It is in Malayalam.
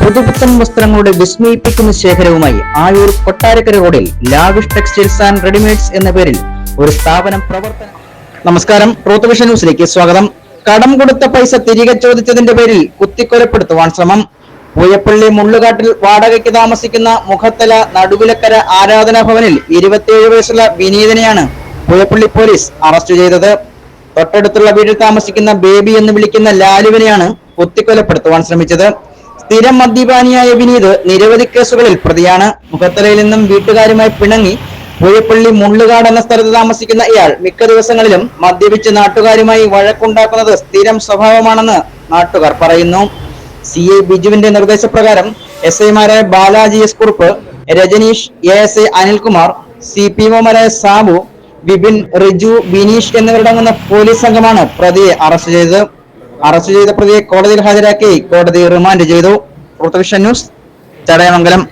പുതുപുത്തൻ വസ്ത്രങ്ങളുടെ വിസ്മയിപ്പിക്കുന്ന ശേഖരവുമായി ആയൂർ കൊട്ടാരക്കര റോഡിൽ ലാവിഷ് ടെക്സ്റ്റൈൽസ് ആൻഡ് റെഡിമെയ്ഡ്സ് എന്ന പേരിൽ ഒരു സ്ഥാപനം പ്രവർത്തനം. നമസ്കാരം, ട്രൂത്ത് വിഷൻ ന്യൂസിലേക്ക് സ്വാഗതം. കടം കൊടുത്ത പൈസ തിരികെ ചോദിച്ചതിന്റെ പേരിൽ കുത്തിക്കൊലപ്പെടുത്തുവാൻ ശ്രമം. പൂയപ്പള്ളി മുള്ളുകാട്ടിൽ വാടകയ്ക്ക് താമസിക്കുന്ന മുഖത്തല നടുവിലക്കര ആരാധനാ ഭവനിൽ 27 വയസ്സുള്ള വിനീതനെയാണ് പൂയപ്പള്ളി പോലീസ് അറസ്റ്റ് ചെയ്തത്. തൊട്ടടുത്തുള്ള വീട്ടിൽ താമസിക്കുന്ന ബേബി എന്ന് വിളിക്കുന്ന ലാലുവിനെയാണ് കുത്തിക്കൊലപ്പെടുത്തുവാൻ ശ്രമിച്ചത്. സ്ഥിരം മദ്യപാനിയായ വിനീത് നിരവധി കേസുകളിൽ പ്രതിയാണ്. മുഖത്തലയിൽ നിന്നും വീട്ടുകാരുമായി പിണങ്ങി പൂയപ്പള്ളി മുള്ളുകാട് എന്ന സ്ഥലത്ത് താമസിക്കുന്ന ഇയാൾ മിക്ക ദിവസങ്ങളിലും മദ്യപിച്ച് നാട്ടുകാരുമായി വഴക്കുണ്ടാക്കുന്നത് സ്ഥിരം സ്വഭാവമാണെന്ന് നാട്ടുകാർ പറയുന്നു. CI ബിജുവിന്റെ നിർദ്ദേശപ്രകാരം SI-മാരായ ബാലാജി എസ് കുറുപ്പ്, രജനീഷ്, ASI അനിൽകുമാർ, CPO-മാരായ സാബു, വിപിൻ, റിജു, ബിനീഷ് എന്നിവരടങ്ങുന്ന പോലീസ് സംഘമാണ് പ്രതിയെ അറസ്റ്റ് ചെയ്തത്. അറസ്റ്റ് ചെയ്ത പ്രതിയെ കോടതിയിൽ ഹാജരാക്കി കോടതി റിമാൻഡ് ചെയ്തു. Truth vision news, Chadayamangalam.